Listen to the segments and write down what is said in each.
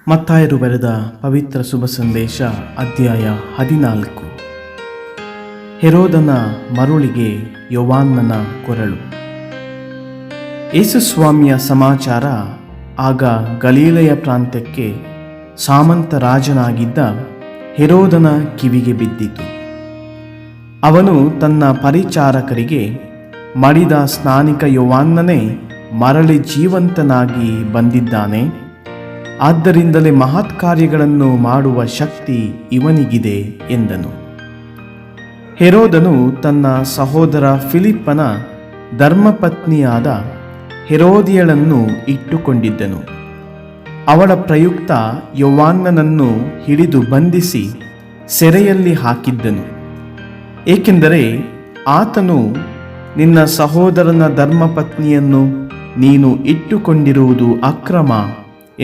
ಮತ್ತಾಯರು ಬರೆದ ಪವಿತ್ರ ಶುಭ ಸಂದೇಶ ಅಧ್ಯಾಯ 14. ಹೆರೋದನ ಮರುಳಿಗೆ ಯೋವಾನ್ನನ ಕೊರಳು. ಯೇಸುಸ್ವಾಮಿಯ ಸಮಾಚಾರ ಆಗ ಗಲೀಲೆಯ ಪ್ರಾಂತ್ಯಕ್ಕೆ ಸಾಮಂತ ರಾಜನಾಗಿದ್ದ ಹೆರೋದನ ಕಿವಿಗೆ ಬಿದ್ದಿತು. ಅವನು ತನ್ನ ಪರಿಚಾರಕರಿಗೆ, ಮಡಿದ ಸ್ನಾನಿಕ ಯೋವಾನ್ನನೇ ಮರಳಿ ಜೀವಂತನಾಗಿ ಬಂದಿದ್ದಾನೆ, ಆದ್ದರಿಂದಲೇ ಮಹತ್ ಕಾರ್ಯಗಳನ್ನು ಮಾಡುವ ಶಕ್ತಿ ಇವನಿಗಿದೆ ಎಂದನು. ಹೆರೋದನು ತನ್ನ ಸಹೋದರ ಫಿಲಿಪ್ಪನ ಧರ್ಮಪತ್ನಿಯಾದ ಹೆರೋದಿಯಳನ್ನು ಇಟ್ಟುಕೊಂಡಿದ್ದನು. ಅವಳ ಪ್ರಯುಕ್ತ ಯೋವಾನ್ನನನ್ನು ಹಿಡಿದು ಬಂಧಿಸಿ ಸೆರೆಯಲ್ಲಿ ಹಾಕಿದ್ದನು. ಏಕೆಂದರೆ ಆತನು, ನಿನ್ನ ಸಹೋದರನ ಧರ್ಮಪತ್ನಿಯನ್ನು ನೀನು ಇಟ್ಟುಕೊಂಡಿರುವುದು ಅಕ್ರಮ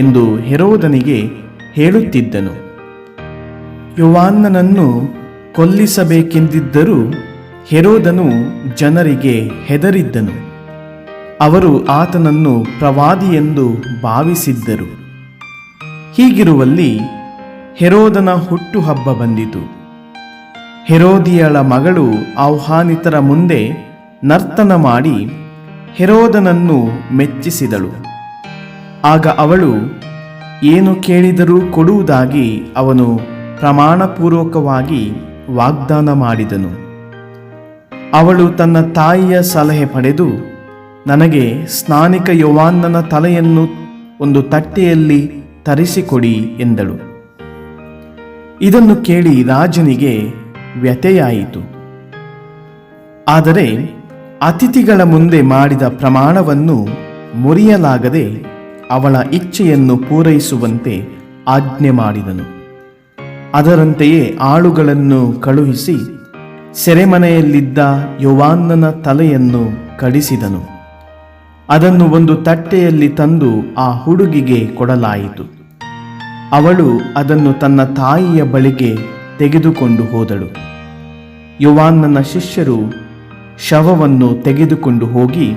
ಎಂದು ಹೆರೋದನಿಗೆ ಹೇಳುತ್ತಿದ್ದನು. ಯೋವಾನ್ನನನ್ನು ಕೊಲ್ಲಿಸಬೇಕೆಂದಿದ್ದರೂ ಹೆರೋದನು ಜನರಿಗೆ ಹೆದರಿದ್ದನು. ಅವರು ಆತನನ್ನು ಪ್ರವಾದಿಯೆಂದು ಭಾವಿಸಿದ್ದರು. ಹೀಗಿರುವಲ್ಲಿ ಹೆರೋದನ ಹುಟ್ಟುಹಬ್ಬ ಬಂದಿತು. ಹೆರೋದಿಯಳ ಮಗಳು ಆಹ್ವಾನಿತರ ಮುಂದೆ ನರ್ತನ ಮಾಡಿ ಹೆರೋದನನ್ನು ಮೆಚ್ಚಿಸಿದಳು. ಆಗ ಅವಳು, ಏನು ಕೇಳಿದರೂ ಕೊಡುವುದಾಗಿ ಅವನು ಪ್ರಮಾಣಪೂರ್ವಕವಾಗಿ ವಾಗ್ದಾನ ಮಾಡಿದನು. ಅವಳು ತನ್ನ ತಾಯಿಯ ಸಲಹೆ ಪಡೆದು, ನನಗೆ ಸ್ನಾನಿಕ ಯೋವಾನ್ನನ ತಲೆಯನ್ನು ಒಂದು ತಟ್ಟೆಯಲ್ಲಿ ತರಿಸಿಕೊಡಿ ಎಂದಳು. ಇದನ್ನು ಕೇಳಿ ರಾಜನಿಗೆ ವ್ಯಥೆಯಾಯಿತು. ಆದರೆ ಅತಿಥಿಗಳ ಮುಂದೆ ಮಾಡಿದ ಪ್ರಮಾಣವನ್ನು ಮುರಿಯಲಾಗದೆ ಅವಳ ಇಚ್ಛೆಯನ್ನು ಪೂರೈಸುವಂತೆ ಆಜ್ಞೆ ಮಾಡಿದನು. ಅದರಂತೆಯೇ ಆಳುಗಳನ್ನು ಕಳುಹಿಸಿ ಸೆರೆಮನೆಯಲ್ಲಿದ್ದ ಯೋವಾನ್ನನ ತಲೆಯನ್ನು ಕಡಿಸಿದನು. ಅದನ್ನು ಒಂದು ತಟ್ಟೆಯಲ್ಲಿ ತಂದು ಆ ಹುಡುಗಿಗೆ ಕೊಡಲಾಯಿತು. ಅವಳು ಅದನ್ನು ತನ್ನ ತಾಯಿಯ ಬಳಿಗೆ ತೆಗೆದುಕೊಂಡು ಹೋದಳು. ಯೋವಾನ್ನನ ಶಿಷ್ಯರು ಶವವನ್ನು ತೆಗೆದುಕೊಂಡು ಹೋಗಿ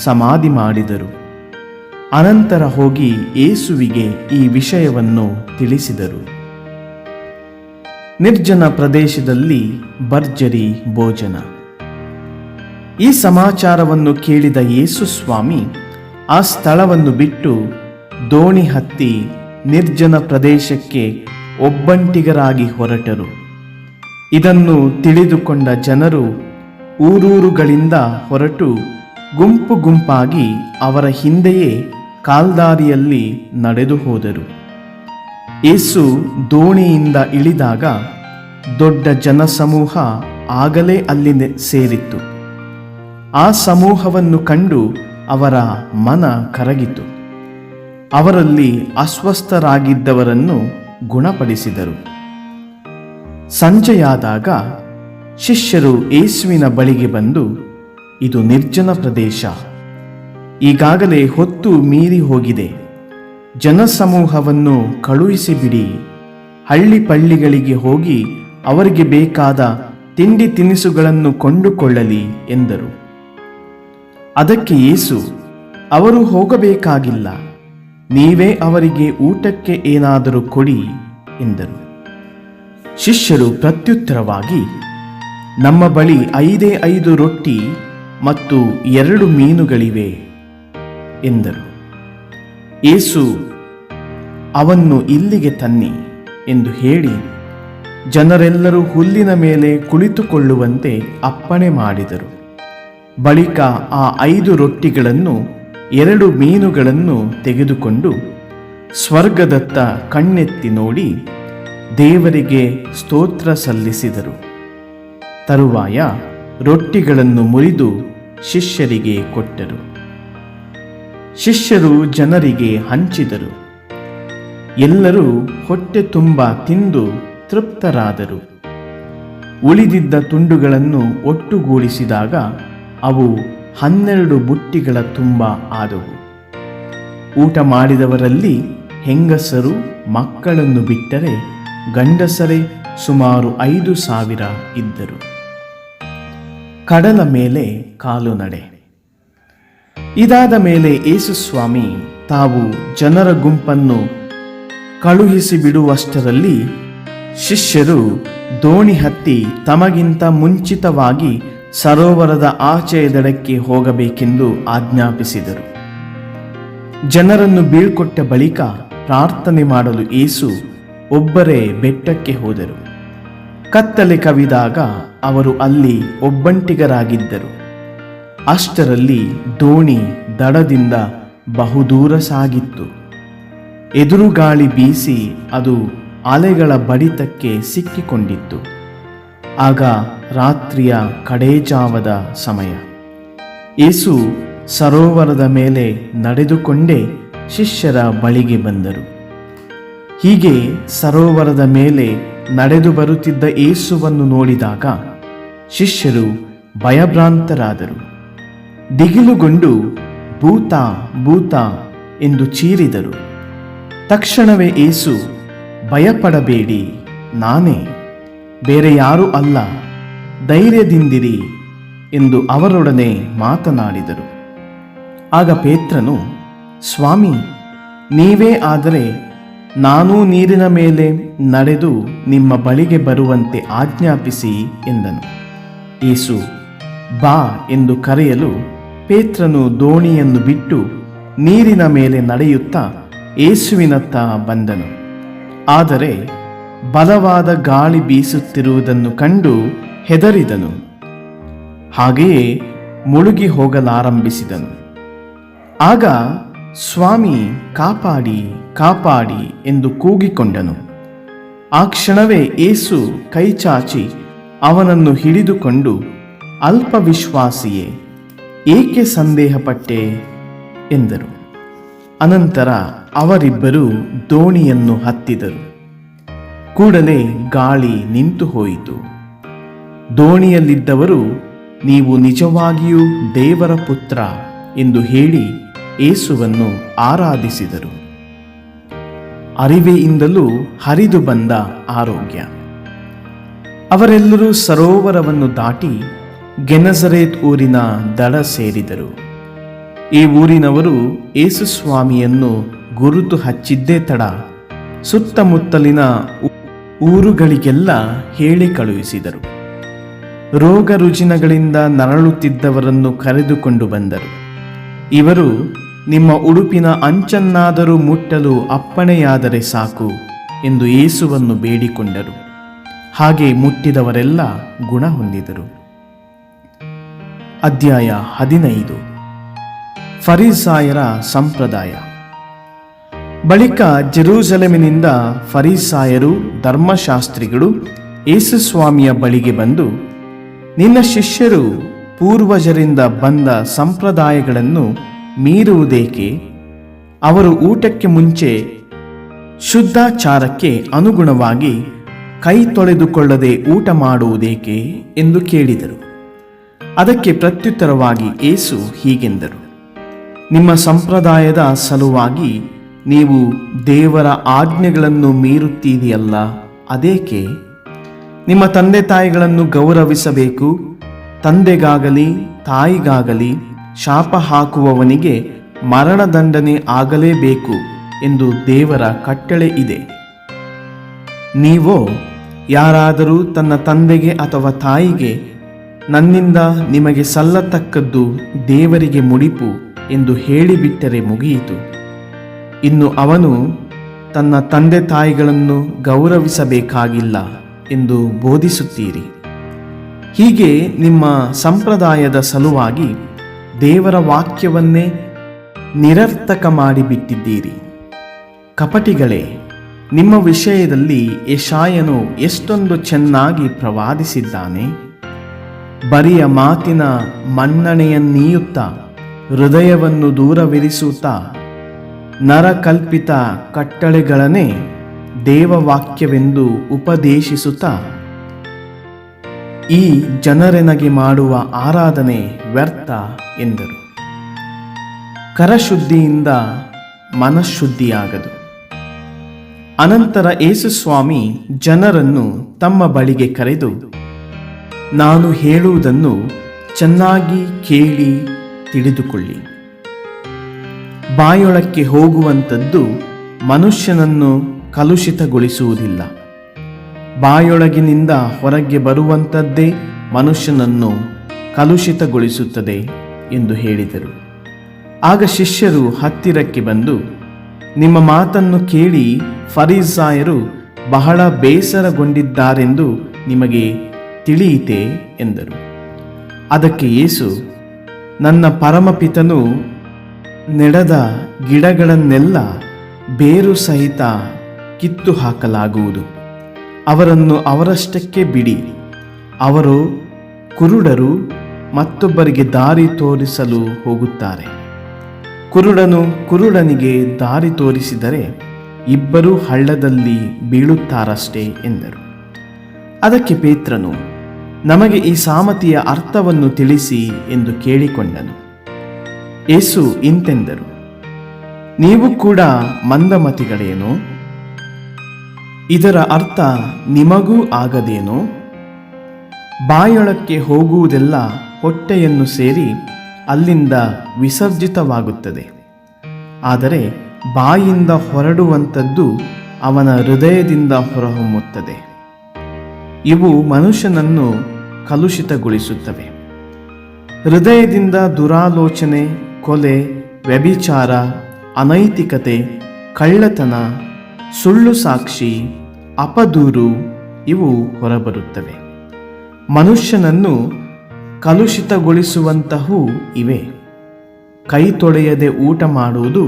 ಸಮಾಧಿ ಮಾಡಿದರು. ಅನಂತರ ಹೋಗಿ ಯೇಸುವಿಗೆ ಈ ವಿಷಯವನ್ನು ತಿಳಿಸಿದರು. ನಿರ್ಜನ ಪ್ರದೇಶದಲ್ಲಿ ಭರ್ಜರಿ ಭೋಜನ. ಈ ಸಮಾಚಾರವನ್ನು ಕೇಳಿದ ಯೇಸುಸ್ವಾಮಿ ಆ ಸ್ಥಳವನ್ನು ಬಿಟ್ಟು ದೋಣಿ ಹತ್ತಿ ನಿರ್ಜನ ಪ್ರದೇಶಕ್ಕೆ ಒಬ್ಬಂಟಿಗರಾಗಿ ಹೊರಟರು. ಇದನ್ನು ತಿಳಿದುಕೊಂಡ ಜನರು ಊರೂರುಗಳಿಂದ ಹೊರಟು ಗುಂಪು ಗುಂಪಾಗಿ ಅವರ ಹಿಂದೆಯೇ ಕಾಲ್ದಾರಿಯಲ್ಲಿ ನಡೆದು ಹೋದರು. ಯೇಸು ದೋಣಿಯಿಂದ ಇಳಿದಾಗ ದೊಡ್ಡ ಜನಸಮೂಹ ಆಗಲೇ ಅಲ್ಲಿ ಸೇರಿತ್ತು. ಆ ಸಮೂಹವನ್ನು ಕಂಡು ಅವರ ಮನ ಕರಗಿತು. ಅವರಲ್ಲಿ ಅಸ್ವಸ್ಥರಾಗಿದ್ದವರನ್ನು ಗುಣಪಡಿಸಿದರು. ಸಂಜೆಯಾದಾಗ ಶಿಷ್ಯರು ಯೇಸುವಿನ ಬಳಿಗೆ ಬಂದು, ಇದು ನಿರ್ಜನ ಪ್ರದೇಶ, ಈಗಾಗಲೇ ಹೊತ್ತು ಮೀರಿ ಹೋಗಿದೆ. ಜನಸಮೂಹವನ್ನು ಕಳುಹಿಸಿಬಿಡಿ, ಹಳ್ಳಿ ಪಳ್ಳಿಗಳಿಗೆ ಹೋಗಿ ಅವರಿಗೆ ಬೇಕಾದ ತಿಂಡಿ ತಿನಿಸುಗಳನ್ನು ಕೊಂಡುಕೊಳ್ಳಲಿ ಎಂದರು. ಅದಕ್ಕೆ ಯೇಸು, ಅವರು ಹೋಗಬೇಕಾಗಿಲ್ಲ, ನೀವೇ ಅವರಿಗೆ ಊಟಕ್ಕೆ ಏನಾದರೂ ಕೊಡಿ ಎಂದರು. ಶಿಷ್ಯರು ಪ್ರತ್ಯುತ್ತರವಾಗಿ, ನಮ್ಮ ಬಳಿ 5 ರೊಟ್ಟಿ ಮತ್ತು 2 ಮೀನುಗಳಿವೆ ಎಂದರು. ಯೇಸು, ಅವನ್ನು ಇಲ್ಲಿಗೆ ತನ್ನಿ ಎಂದು ಹೇಳಿ ಜನರೆಲ್ಲರೂ ಹುಲ್ಲಿನ ಮೇಲೆ ಕುಳಿತುಕೊಳ್ಳುವಂತೆ ಅಪ್ಪಣೆ ಮಾಡಿದರು. ಬಳಿಕ ಆ 5 ರೊಟ್ಟಿಗಳನ್ನು 2 ಮೀನುಗಳನ್ನು ತೆಗೆದುಕೊಂಡು ಸ್ವರ್ಗದತ್ತ ಕಣ್ಣೆತ್ತಿ ನೋಡಿ ದೇವರಿಗೆ ಸ್ತೋತ್ರ ಸಲ್ಲಿಸಿದರು. ತರುವಾಯ ರೊಟ್ಟಿಗಳನ್ನು ಮುರಿದು ಶಿಷ್ಯರಿಗೆ ಕೊಟ್ಟರು. ಶಿಷ್ಯರು ಜನರಿಗೆ ಹಂಚಿದರು. ಎಲ್ಲರೂ ಹೊಟ್ಟೆ ತುಂಬ ತಿಂದು ತೃಪ್ತರಾದರು. ಉಳಿದಿದ್ದ ತುಂಡುಗಳನ್ನು ಒಟ್ಟುಗೂಡಿಸಿದಾಗ ಅವು 12 ಬುಟ್ಟಿಗಳ ತುಂಬ ಆದವು. ಊಟ ಮಾಡಿದವರಲ್ಲಿ ಹೆಂಗಸರು ಮಕ್ಕಳನ್ನು ಬಿಟ್ಟರೆ ಗಂಡಸರೇ ಸುಮಾರು 5,000 ಇದ್ದರು. ಕಡಲ ಮೇಲೆ ಕಾಲುನಡೆ. ಇದಾದ ಮೇಲೆ ಯೇಸುಸ್ವಾಮಿ ತಾವು ಜನರ ಗುಂಪನ್ನು ಕಳುಹಿಸಿ ಬಿಡುವಷ್ಟರಲ್ಲಿ ಶಿಷ್ಯರು ದೋಣಿ ಹತ್ತಿ ತಮಗಿಂತ ಮುಂಚಿತವಾಗಿ ಸರೋವರದ ಆಚೆಯ ದಡಕ್ಕೆ ಹೋಗಬೇಕೆಂದು ಆಜ್ಞಾಪಿಸಿದರು. ಜನರನ್ನು ಬೀಳ್ಕೊಟ್ಟ ಬಳಿಕ ಪ್ರಾರ್ಥನೆ ಮಾಡಲು ಯೇಸು ಒಬ್ಬರೇ ಬೆಟ್ಟಕ್ಕೆ ಹೋದರು. ಕತ್ತಲೆ ಕವಿದಾಗ ಅವರು ಅಲ್ಲಿ ಒಬ್ಬಂಟಿಗರಾಗಿದ್ದರು. ಅಷ್ಟರಲ್ಲಿ ದೋಣಿ ದಡದಿಂದ ಬಹುದೂರ ಸಾಗಿತ್ತು. ಎದುರುಗಾಳಿ ಬೀಸಿ ಅದು ಅಲೆಗಳ ಬಡಿತಕ್ಕೆ ಸಿಕ್ಕಿಕೊಂಡಿತ್ತು. ಆಗ ರಾತ್ರಿಯ ಕಡೇಜಾವದ ಸಮಯ. ಯೇಸು ಸರೋವರದ ಮೇಲೆ ನಡೆದುಕೊಂಡೇ ಶಿಷ್ಯರ ಬಳಿಗೆ ಬಂದರು. ಹೀಗೆ ಸರೋವರದ ಮೇಲೆ ನಡೆದು ಬರುತ್ತಿದ್ದ ಯೇಸುವನ್ನು ನೋಡಿದಾಗ ಶಿಷ್ಯರು ಭಯಭ್ರಾಂತರಾದರು. ದಿಗಿಲುಗೊಂಡು ಭೂತ ಭೂತ ಎಂದು ಚೀರಿದರು. ತಕ್ಷಣವೇ ಯೇಸು, ಭಯಪಡಬೇಡಿ, ನಾನೇ, ಬೇರೆ ಯಾರೂ ಅಲ್ಲ, ಧೈರ್ಯದಿಂದಿರಿ ಎಂದು ಅವರೊಡನೆ ಮಾತನಾಡಿದರು. ಆಗ ಪೇತ್ರನು, ಸ್ವಾಮಿ, ನೀವೇ ಆದರೆ ನಾನೂ ನೀರಿನ ಮೇಲೆ ನಡೆದು ನಿಮ್ಮ ಬಳಿಗೆ ಬರುವಂತೆ ಆಜ್ಞಾಪಿಸಿ ಎಂದನು. ಯೇಸು ಬಾ ಎಂದು ಕರೆಯಲು ಪೇತ್ರನು ದೋಣಿಯನ್ನು ಬಿಟ್ಟು ನೀರಿನ ಮೇಲೆ ನಡೆಯುತ್ತಾ ಯೇಸುವಿನತ್ತ ಬಂದನು. ಆದರೆ ಬಲವಾದ ಗಾಳಿ ಬೀಸುತ್ತಿರುವುದನ್ನು ಕಂಡು ಹೆದರಿದನು. ಹಾಗೆಯೇ ಮುಳುಗಿ ಹೋಗಲಾರಂಭಿಸಿದನು. ಆಗ ಸ್ವಾಮಿ, ಕಾಪಾಡಿ ಕಾಪಾಡಿ ಎಂದು ಕೂಗಿಕೊಂಡನು. ಆ ಕ್ಷಣವೇ ಯೇಸು ಕೈಚಾಚಿ ಅವನನ್ನು ಹಿಡಿದುಕೊಂಡು, ಅಲ್ಪ ವಿಶ್ವಾಸಿಯೇ, ಏಕೆ ಸಂದೇಹಪಟ್ಟೆ ಎಂದರು. ಅನಂತರ ಅವರಿಬ್ಬರೂ ದೋಣಿಯನ್ನು ಹತ್ತಿದರು. ಕೂಡಲೇ ಗಾಳಿ ನಿಂತು ಹೋಯಿತು. ದೋಣಿಯಲ್ಲಿದ್ದವರು, ನೀವು ನಿಜವಾಗಿಯೂ ದೇವರ ಪುತ್ರ ಎಂದು ಹೇಳಿ ಯೇಸುವನ್ನು ಆರಾಧಿಸಿದರು. ಅರಿವೆಯಿಂದಲೂ ಹರಿದು ಬಂದ ಆರೋಗ್ಯ. ಅವರೆಲ್ಲರೂ ಸರೋವರವನ್ನು ದಾಟಿ ಗೆನಸರೇತ್ ಊರಿನ ದಡ ಸೇರಿದರು. ಈ ಊರಿನವರು ಯೇಸುಸ್ವಾಮಿಯನ್ನು ಗುರುತು ಹಚ್ಚಿದ್ದೇ ತಡ ಸುತ್ತಮುತ್ತಲಿನ ಊರುಗಳಿಗೆಲ್ಲ ಹೇಳಿ ಕಳುಹಿಸಿದರು. ರೋಗ ರುಜಿನಗಳಿಂದ ನರಳುತ್ತಿದ್ದವರನ್ನು ಕರೆದುಕೊಂಡು ಬಂದರು. ಇವರು, ನಿಮ್ಮ ಉಡುಪಿನ ಅಂಚನ್ನಾದರೂ ಮುಟ್ಟಲು ಅಪ್ಪಣೆಯಾದರೆ ಸಾಕು ಎಂದು ಯೇಸುವನ್ನು ಬೇಡಿಕೊಂಡರು. ಹಾಗೆ ಮುಟ್ಟಿದವರೆಲ್ಲ ಗುಣ ಹೊಂದಿದರು. ಅಧ್ಯಾಯ 15. ಫರಿಸಾಯರ ಸಂಪ್ರದಾಯ. ಬಳಿಕ ಜೆರೂಸಲೇಮಿನಿಂದ ಫರಿಸಾಯರು, ಧರ್ಮಶಾಸ್ತ್ರಿಗಳು ಯೇಸುಸ್ವಾಮಿಯ ಬಳಿಗೆ ಬಂದು, ನಿನ್ನ ಶಿಷ್ಯರು ಪೂರ್ವಜರಿಂದ ಬಂದ ಸಂಪ್ರದಾಯಗಳನ್ನು ಮೀರುವುದೇಕೆ? ಅವರು ಊಟಕ್ಕೆ ಮುಂಚೆ ಶುದ್ಧಾಚಾರಕ್ಕೆ ಅನುಗುಣವಾಗಿ ಕೈ ತೊಳೆದುಕೊಳ್ಳದೆ ಊಟ ಮಾಡುವುದೇಕೆ ಎಂದು ಕೇಳಿದರು. ಅದಕ್ಕೆ ಪ್ರತ್ಯುತ್ತರವಾಗಿ ಯೇಸು ಹೀಗೆಂದರು, ನಿಮ್ಮ ಸಂಪ್ರದಾಯದ ಸಲುವಾಗಿ ನೀವು ದೇವರ ಆಜ್ಞೆಗಳನ್ನು ಮೀರುತ್ತೀರಿಯಲ್ಲ, ಅದೇಕೆ? ನಿಮ್ಮ ತಂದೆ ತಾಯಿಗಳನ್ನು ಗೌರವಿಸಬೇಕು, ತಂದೆಗಾಗಲಿ ತಾಯಿಗಾಗಲಿ ಶಾಪ ಹಾಕುವವನಿಗೆ ಮರಣದಂಡನೆ ಆಗಲೇಬೇಕು ಎಂದು ದೇವರ ಕಟ್ಟಳೆ ಇದೆ. ನೀವೋ, ಯಾರಾದರೂ ತನ್ನ ತಂದೆಗೆ ಅಥವಾ ತಾಯಿಗೆ, ನನ್ನಿಂದ ನಿಮಗೆ ಸಲ್ಲತಕ್ಕದ್ದು ದೇವರಿಗೆ ಮುಡಿಪು ಎಂದು ಹೇಳಿಬಿಟ್ಟರೆ ಮುಗಿಯಿತು. ಇನ್ನು ಅವನು ತನ್ನ ತಂದೆ ತಾಯಿಗಳನ್ನು ಗೌರವಿಸಬೇಕಾಗಿಲ್ಲ ಎಂದು ಬೋಧಿಸುತ್ತೀರಿ. ಹೀಗೆ ನಿಮ್ಮ ಸಂಪ್ರದಾಯದ ಸಲುವಾಗಿ ದೇವರ ವಾಕ್ಯವನ್ನೇ ನಿರರ್ಥಕ ಮಾಡಿಬಿಟ್ಟಿದ್ದೀರಿ. ಕಪಟಿಗಳೇ, ನಿಮ್ಮ ವಿಷಯದಲ್ಲಿ ಯೆಶಾಯನು ಎಷ್ಟೊಂದು ಚೆನ್ನಾಗಿ ಪ್ರವಾದಿಸಿದ್ದಾನೆ. ಬರಿಯ ಮಾತಿನ ಮನ್ನಣೆಯನ್ನೀಯುತ್ತಾ ಹೃದಯವನ್ನು ದೂರವಿರಿಸುತ್ತಾ ನರಕಲ್ಪಿತ ಕಟ್ಟಳೆಗಳನ್ನೇ ದೇವವಾಕ್ಯವೆಂದು ಉಪದೇಶಿಸುತ್ತಾ ಈ ಜನರೆನಗೆ ಮಾಡುವ ಆರಾಧನೆ ವ್ಯರ್ಥ ಎಂದರು. ಕರಶುದ್ಧಿಯಿಂದ ಮನಃಶುದ್ಧಿಯಾಗದು. ಅನಂತರ ಯೇಸುಸ್ವಾಮಿ ಜನರನ್ನು ತಮ್ಮ ಬಳಿಗೆ ಕರೆದು, ನಾನು ಹೇಳುವುದನ್ನು ಚೆನ್ನಾಗಿ ಕೇಳಿ ತಿಳಿದುಕೊಳ್ಳಿ. ಬಾಯೊಳಕ್ಕೆ ಹೋಗುವಂಥದ್ದು ಮನುಷ್ಯನನ್ನು ಕಲುಷಿತಗೊಳಿಸುವುದಿಲ್ಲ. ಬಾಯೊಳಗಿನಿಂದ ಹೊರಗೆ ಬರುವಂಥದ್ದೇ ಮನುಷ್ಯನನ್ನು ಕಲುಷಿತಗೊಳಿಸುತ್ತದೆ ಎಂದು ಹೇಳಿದರು. ಆಗ ಶಿಷ್ಯರು ಹತ್ತಿರಕ್ಕೆ ಬಂದು, ನಿಮ್ಮ ಮಾತನ್ನು ಕೇಳಿ ಫರಿಸಾಯರು ಬಹಳ ಬೇಸರಗೊಂಡಿದ್ದಾರೆಂದು ನಿಮಗೆ ತಿಳಿಯಿತೆ ಎಂದರು. ಅದಕ್ಕೆ ಯೇಸು, ನನ್ನ ಪರಮಪಿತನು ನೆಡದ ಗಿಡಗಳನ್ನೆಲ್ಲ ಬೇರು ಸಹಿತ ಕಿತ್ತು ಹಾಕಲಾಗುವುದು. ಅವರನ್ನು ಅವರಷ್ಟಕ್ಕೆ ಬಿಡಿ. ಅವರು ಕುರುಡರು, ಮತ್ತೊಬ್ಬರಿಗೆ ದಾರಿ ತೋರಿಸಲು ಹೋಗುತ್ತಾರೆ. ಕುರುಡನು ಕುರುಡನಿಗೆ ದಾರಿ ತೋರಿಸಿದರೆ ಇಬ್ಬರೂ ಹಳ್ಳದಲ್ಲಿ ಬೀಳುತ್ತಾರಷ್ಟೇ ಎಂದರು. ಅದಕ್ಕೆ ಪೇತ್ರನು, ನಮಗೆ ಈ ಸಾಮತಿಯ ಅರ್ಥವನ್ನು ತಿಳಿಸಿ ಎಂದು ಕೇಳಿಕೊಂಡನು. ಯೇಸು ಇಂತೆಂದರು, ನೀವು ಕೂಡ ಮಂದಮತಿಗಳೇನೋ? ಇದರ ಅರ್ಥ ನಿಮಗೂ ಆಗದೇನೋ? ಬಾಯೊಳಕ್ಕೆ ಹೋಗುವುದೆಲ್ಲ ಹೊಟ್ಟೆಯನ್ನು ಸೇರಿ ಅಲ್ಲಿಂದ ವಿಸರ್ಜಿತವಾಗುತ್ತದೆ. ಆದರೆ ಬಾಯಿಂದ ಹೊರಡುವಂಥದ್ದು ಅವನ ಹೃದಯದಿಂದ ಹೊರಹೊಮ್ಮುತ್ತದೆ. ಇವು ಮನುಷ್ಯನನ್ನು ಕಲುಷಿತಗೊಳಿಸುತ್ತವೆ. ಹೃದಯದಿಂದ ದುರಾಲೋಚನೆ, ಕೊಲೆ, ವ್ಯಭಿಚಾರ, ಅನೈತಿಕತೆ, ಕಳ್ಳತನ, ಸುಳ್ಳು ಸಾಕ್ಷಿ, ಅಪದೂರು ಇವು ಹೊರಬರುತ್ತವೆ. ಮನುಷ್ಯನನ್ನು ಕಲುಷಿತಗೊಳಿಸುವಂತಹೂ ಇವೆ. ಕೈ ತೊಳೆಯದೆ ಊಟ ಮಾಡುವುದು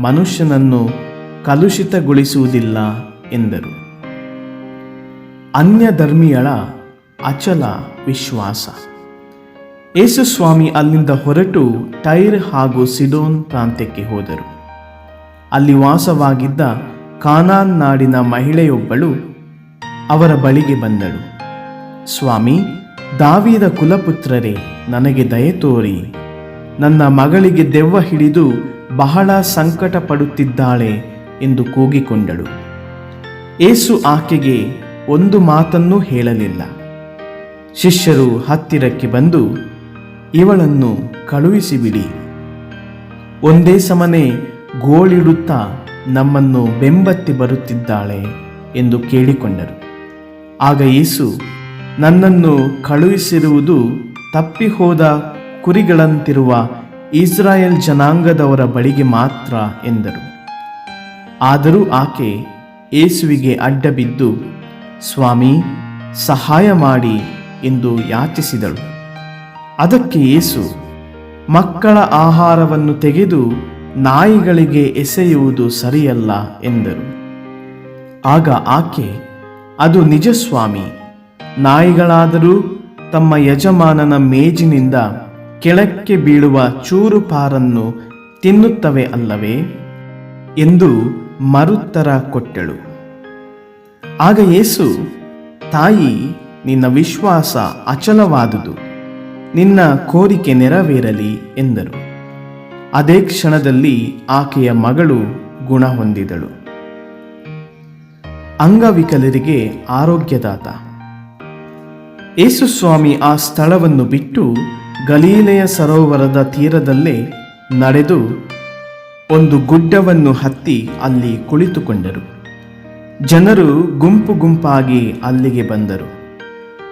ಮನುಷ್ಯನನ್ನು ಕಲುಷಿತಗೊಳಿಸುವುದಿಲ್ಲ ಎಂದರು. ಅನ್ಯಧರ್ಮೀಯಳ ಅಚಲ ವಿಶ್ವಾಸ. ಯೇಸು ಸ್ವಾಮಿ ಅಲ್ಲಿಂದ ಹೊರಟು ಟೈರ್ ಹಾಗೂ ಸಿಡೋನ್ ಪ್ರಾಂತ್ಯಕ್ಕೆ ಹೋದರು. ಅಲ್ಲಿ ವಾಸವಾಗಿದ್ದ ಕಾನಾನ್ ನಾಡಿನ ಮಹಿಳೆಯೊಬ್ಬಳು ಅವರ ಬಳಿಗೆ ಬಂದಳು. ಸ್ವಾಮಿ, ದಾವೀದ ಕುಲಪುತ್ರರೇ, ನನಗೆ ದಯೆ ತೋರಿ, ನನ್ನ ಮಗಳಿಗೆ ದೆವ್ವ ಹಿಡಿದು ಬಹಳ ಸಂಕಟ ಪಡುತ್ತಿದ್ದಾಳೆ ಎಂದು ಕೂಗಿಕೊಂಡಳು. ಯೇಸು ಆಕೆಗೆ ಒಂದು ಮಾತನ್ನೂ ಹೇಳಲಿಲ್ಲ. ಶಿಷ್ಯರು ಹತ್ತಿರಕ್ಕೆ ಬಂದು, ಇವಳನ್ನು ಕಳುಹಿಸಿಬಿಡಿ, ಒಂದೇ ಸಮನೆ ಗೋಳಿಡುತ್ತಾ ನಮ್ಮನ್ನು ಬೆಂಬತ್ತಿ ಬರುತ್ತಿದ್ದಾಳೆ ಎಂದು ಕೇಳಿಕೊಂಡರು. ಆಗ ಯೇಸು, ನನ್ನನ್ನು ಕಳುಹಿಸಿರುವುದು ತಪ್ಪಿಹೋದ ಕುರಿಗಳಂತಿರುವ ಇಸ್ರಾಯೇಲ್ ಜನಾಂಗದವರ ಬಳಿಗೆ ಮಾತ್ರ ಎಂದರು. ಆದರೂ ಆಕೆ ಯೇಸುವಿಗೆ ಅಡ್ಡಬಿದ್ದು, ಸ್ವಾಮಿ, ಸಹಾಯ ಮಾಡಿ ಎಂದು ಯಾಚಿಸಿದಳು. ಅದಕ್ಕೆ ಯೇಸು, ಮಕ್ಕಳ ಆಹಾರವನ್ನು ತೆಗೆದು ನಾಯಿಗಳಿಗೆ ಎಸೆಯುವುದು ಸರಿಯಲ್ಲ ಎಂದರು. ಆಗ ಆಕೆ, ಅದು ನಿಜ ಸ್ವಾಮಿ, ನಾಯಿಗಳಾದರೂ ತಮ್ಮ ಯಜಮಾನನ ಮೇಜಿನಿಂದ ಕೆಳಕ್ಕೆ ಬೀಳುವ ಚೂರುಪಾರನ್ನು ತಿನ್ನುತ್ತವೆ ಅಲ್ಲವೇ ಎಂದು ಮರುತ್ತರ ಕೊಟ್ಟಳು. ಆಗ ಯೇಸು, ತಾಯಿ, ನಿನ್ನ ವಿಶ್ವಾಸ ಅಚಲವಾದುದು, ನಿನ್ನ ಕೋರಿಕೆ ನೆರವೇರಲಿ ಎಂದರು. ಅದೇ ಕ್ಷಣದಲ್ಲಿ ಆಕೆಯ ಮಗಳು ಗುಣ ಹೊಂದಿದಳು. ಅಂಗವಿಕಲರಿಗೆ ಆರೋಗ್ಯದಾತ. ಯೇಸು ಸ್ವಾಮಿ ಆ ಸ್ಥಳವನ್ನು ಬಿಟ್ಟು ಗಲೀಲೆಯ ಸರೋವರದ ತೀರದಲ್ಲೇ ನಡೆದು ಒಂದು ಗುಡ್ಡವನ್ನು ಹತ್ತಿ ಅಲ್ಲಿ ಕುಳಿತುಕೊಂಡರು. ಜನರು ಗುಂಪು ಗುಂಪಾಗಿ ಅಲ್ಲಿಗೆ ಬಂದರು.